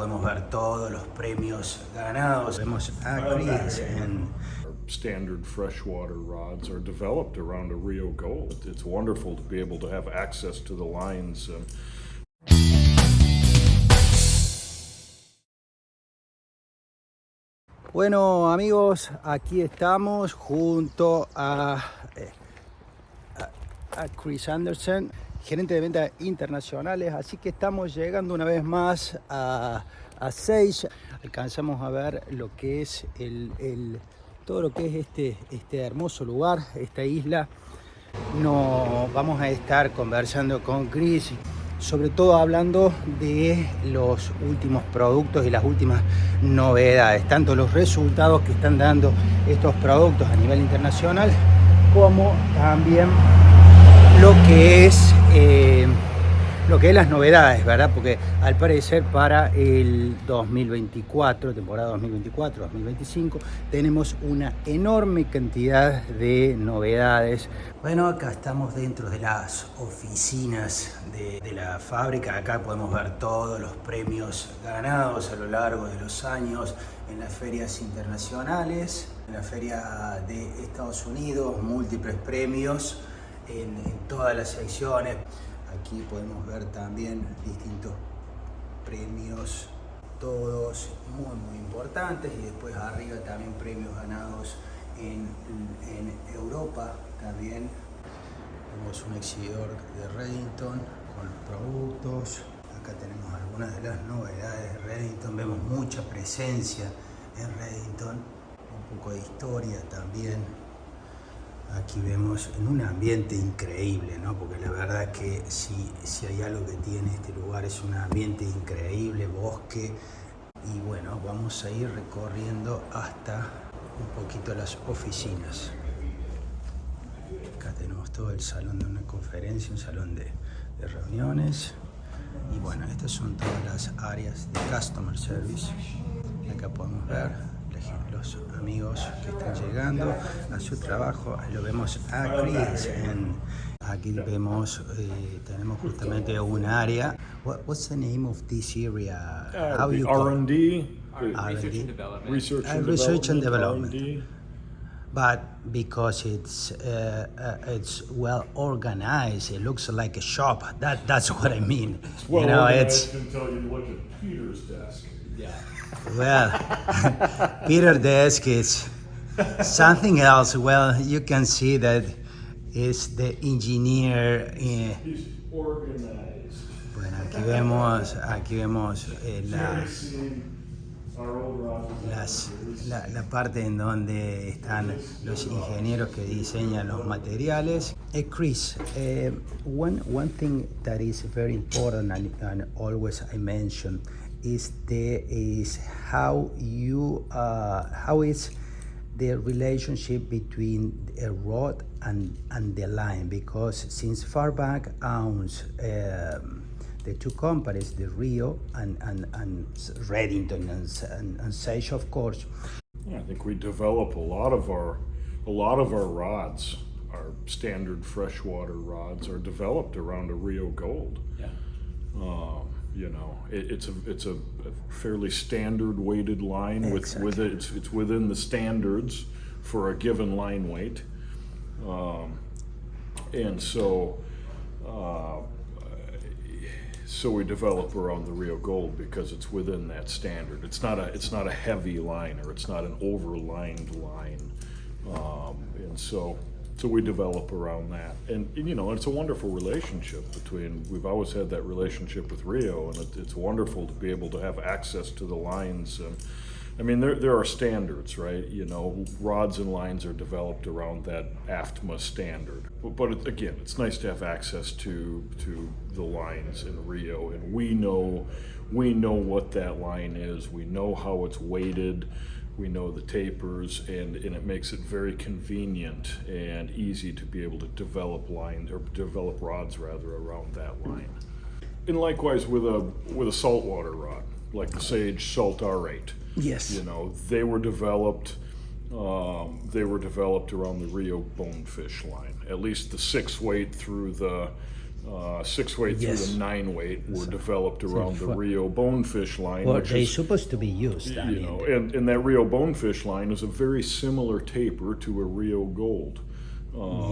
podemos ver todos los premios ganados. Vemos a Chirs en standard freshwater rods are developed around a RIO goal. It's wonderful to be able to have access to the lines. Bueno amigos, aquí estamos junto a Chris Andersen, gerente de ventas internacionales, así que estamos llegando una vez más a Sage. Alcanzamos a ver lo que es todo lo que es este hermoso lugar, esta isla. Vamos a estar conversando con Chris, sobre todo hablando de los últimos productos y las últimas novedades, tanto los resultados que están dando estos productos a nivel internacional, como también lo que es las novedades, ¿verdad? Porque al parecer para el 2024, temporada 2024-2025, tenemos una enorme cantidad de novedades. Bueno, acá estamos dentro de las oficinas de la fábrica. Acá podemos ver todos los premios ganados a lo largo de los años en las ferias internacionales, en la feria de Estados Unidos, múltiples premios en todas las secciones. Aquí podemos ver también distintos premios, todos muy importantes, y después arriba también premios ganados en Europa. También tenemos un exhibidor de Redington con los productos. Acá tenemos algunas de las novedades de Redington. Vemos mucha presencia en Redington, un poco de historia también. Aquí vemos en un ambiente increíble, ¿no? Porque la verdad que si hay algo que tiene este lugar es un ambiente increíble, bosque. Y bueno, vamos a ir recorriendo hasta un poquito las oficinas. Acá tenemos todo el salón de una conferencia, un salón de reuniones. Y bueno, estas son todas las áreas de Customer Service. Acá podemos ver los amigos que están llegando a su trabajo. Lo vemos a Chris. Aquí vemos, tenemos justamente un área. What's the name of this area? How you call it? R&D, Research and development. R&D. But because it's well organized, it looks like a shop. That's what I mean. It's well organized until you look at Peter's desk. Yeah. Well, Peter's desk is something else. Well, you can see that is the engineer. He's organized. Bueno, aquí vemos la parte en donde están los ingenieros que diseñan los materiales. Chris, one thing that is very important and always I mention is how is the relationship between a rod and the line, because since FarBank owns the two companies, the RIO and Redington and Sage, of course. Yeah, I think we develop a lot of our rods, our standard freshwater rods, are developed around a RIO gold. Yeah. You know, it's a fairly standard weighted line. Exactly. It's within the standards for a given line weight, and so we develop around the RIO gold because it's within that standard. It's not a heavy line, or it's not an overlined line, and so we develop around that. And you know, it's a wonderful relationship we've always had that relationship with RIO, and it's wonderful to be able to have access to the lines. I mean, there are standards, right? You know, rods and lines are developed around that AFTMA standard. But again, it's nice to have access to the lines in RIO, and we know what that line is. We know how it's weighted. We know the tapers, and it makes it very convenient and easy to be able to develop rods around that line. And likewise with a saltwater rod, like the Sage Salt R8. Yes. You know, they were developed around the RIO bonefish line. At least the 6 weight through the 6-weight through Yes. the 9-weight were developed around the Rio bonefish line, Well, which they're is, supposed to be used. I you mean, know, and that Rio bonefish line is a very similar taper to a Rio Gold.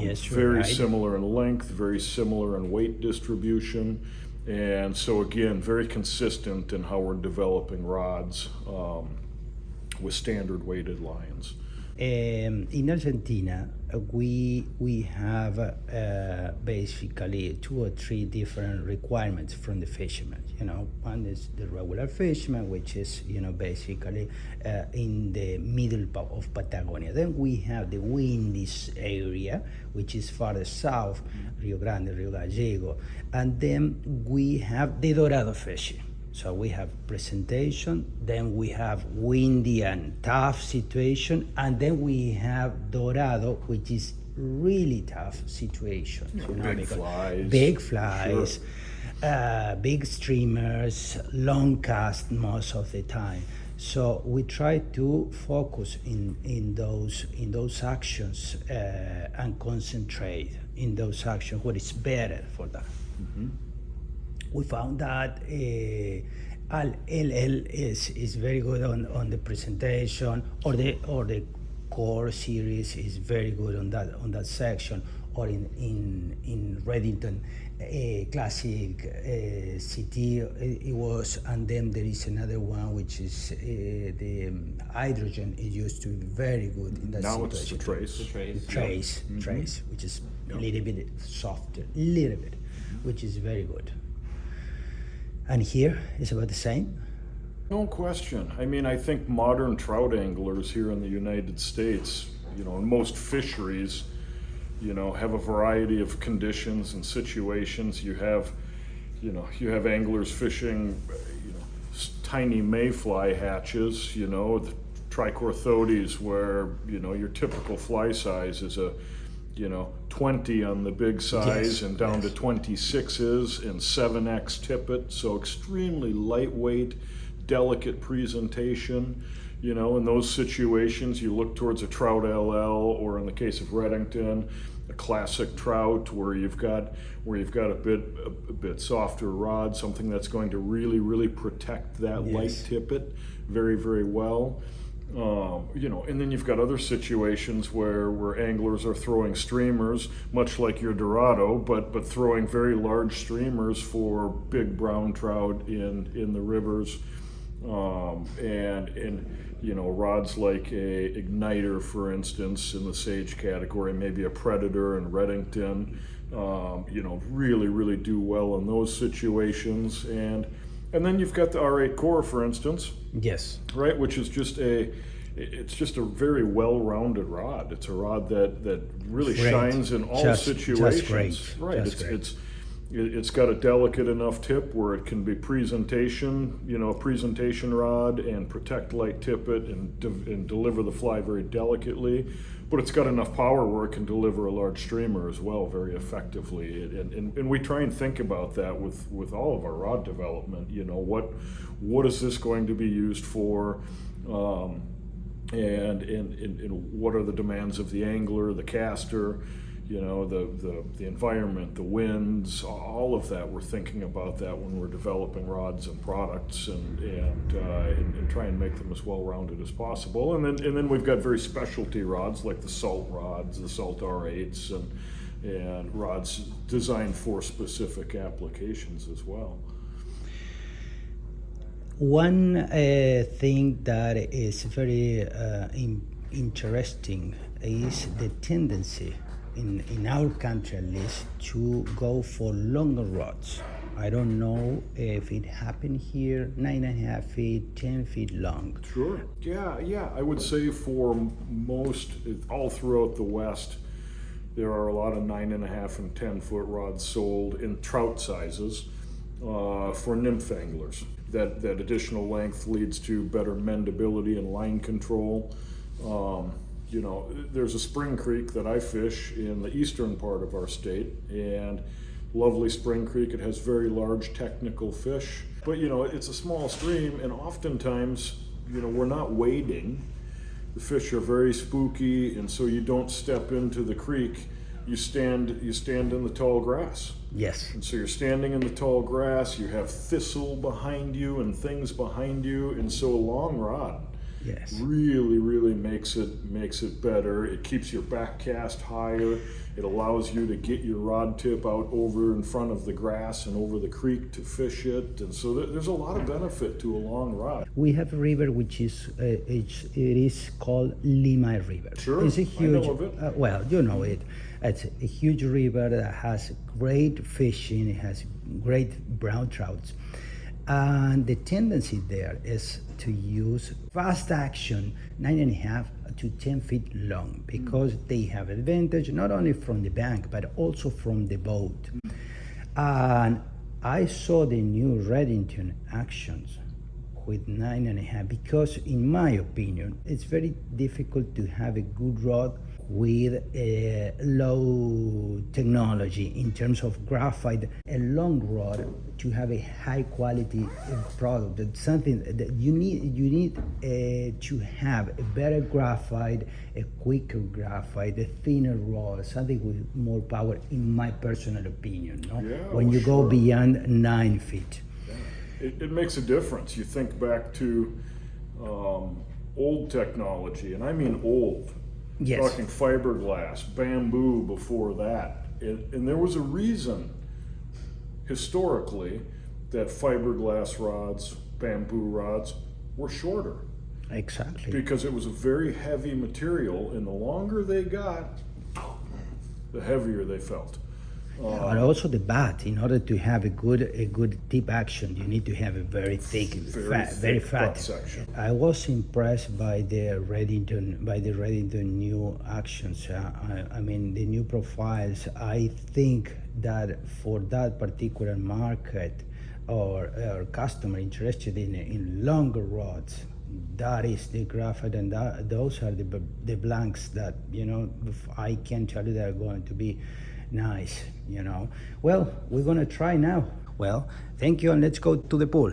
Yes, you're Very right. similar in length, very similar in weight distribution, and so again, very consistent in how we're developing rods with standard weighted lines. In Argentina, we have basically 2 or 3 different requirements from the fishermen. You know, one is the regular fisherman, which is, you know, basically in the middle of Patagonia. Then we have the windy area, which is farther south, Rio Grande, Rio Gallego, and then we have the Dorado fishing. So we have presentation, then we have windy and tough situation, and then we have Dorado, which is really tough situation. You know, Big flies. Big flies, big streamers, long cast most of the time. So we try to focus in those actions and concentrate in those actions what is better for that. Mm-hmm. We found that LL is very good on the presentation, or the core series is very good on that section, or in Redington classic CT it was, and then there is another one which is the hydrogen. It used to be very good in that Now situation. it's the trace. Trace, which is a little bit softer, which is very good. And here is about the same. No question. I mean, I think modern trout anglers here in the United States, you know, in most fisheries, you know, have a variety of conditions and situations. You have anglers fishing, you know, tiny mayfly hatches, you know, the trichorthodes, where, you know, your typical fly size is a, you know, 20 on the big size, Yes, and down yes. to 26s and 7x tippet, so extremely lightweight, delicate presentation. You know, in those situations, you look towards a Trout LL, or in the case of Redington, a classic trout, where you've got a bit softer rod, something that's going to really protect that Yes. light tippet very, very well. You know, and then you've got other situations where anglers are throwing streamers, much like your Dorado, but throwing very large streamers for big brown trout in the rivers, and you know, rods like a Igniter, for instance, in the Sage category, maybe a Predator and Redington, you know, really do well in those situations. And then you've got the R8 Core, for instance, Yes. right, which is just a very well-rounded rod. It's a rod that really Great. shines in all Just situations. great. Right. Just great. It's got a delicate enough tip where it can be presentation, you know, a presentation rod, and protect light tippet and deliver the fly very delicately. But it's got enough power where it can deliver a large streamer as well very effectively. And we try and think about that with all of our rod development. You know, what is this going to be used for? And what are the demands of the angler, the caster, you know, the environment, the winds, all of that. We're thinking about that when we're developing rods and products, and try and make them as well-rounded as possible. And then we've got very specialty rods like the Salt rods, the Salt R8s, and rods designed for specific applications as well. One thing that is very interesting is the tendency in our country, at least, to go for longer rods. I don't know if it happened here, 9.5 feet, 10 feet long. Sure. Yeah. I would say for most, all throughout the West, there are a lot of 9.5 and 10-foot rods sold in trout sizes for nymph anglers. That additional length leads to better mendability and line control. You know, there's a spring creek that I fish in the eastern part of our state, and lovely spring creek. It has very large technical fish, but you know, it's a small stream, and oftentimes, you know, we're not wading. The fish are very spooky, and so you don't step into the creek you stand in the tall grass. Yes. And so you're standing in the tall grass, you have thistle behind you and things behind you, and so a long rod Yes. really makes it better. It keeps your back cast higher. It allows you to get your rod tip out over in front of the grass and over the creek to fish it. And so there's a lot of benefit to a long rod. We have a river which is it is called Lima River. Sure, It's a huge. I know of it. Well, you know it. It's a huge river that has great fishing. It has great brown trouts, and the tendency there is to use fast action, 9.5 to 10 feet long, because they have advantage not only from the bank but also from the boat. And I saw the new Redington actions with 9.5 because, in my opinion, it's very difficult to have a good rod with a low technology in terms of graphite. A long rod to have a high quality product. That's something that you need to have a better graphite, a quicker graphite, a thinner rod, something with more power, in my personal opinion. No? Yeah, when you go sure. beyond 9 feet. It makes a difference. You think back to old technology, and I mean old. Yes. Talking fiberglass, bamboo before that. And there was a reason historically that fiberglass rods, bamboo rods were shorter. Exactly. Because it was a very heavy material, and the longer they got, the heavier they felt. And also the bat, in order to have a good tip action, you need to have a very thick, very fat. butt section. I was impressed by the Redington new actions. I mean, the new profiles. I think that for that particular market or customer interested in longer rods, that is the graphite, and those are the blanks that, you know, I can tell you, they're going to be nice, you know. Well, we're gonna try now. Well, thank you, and let's go to the pool.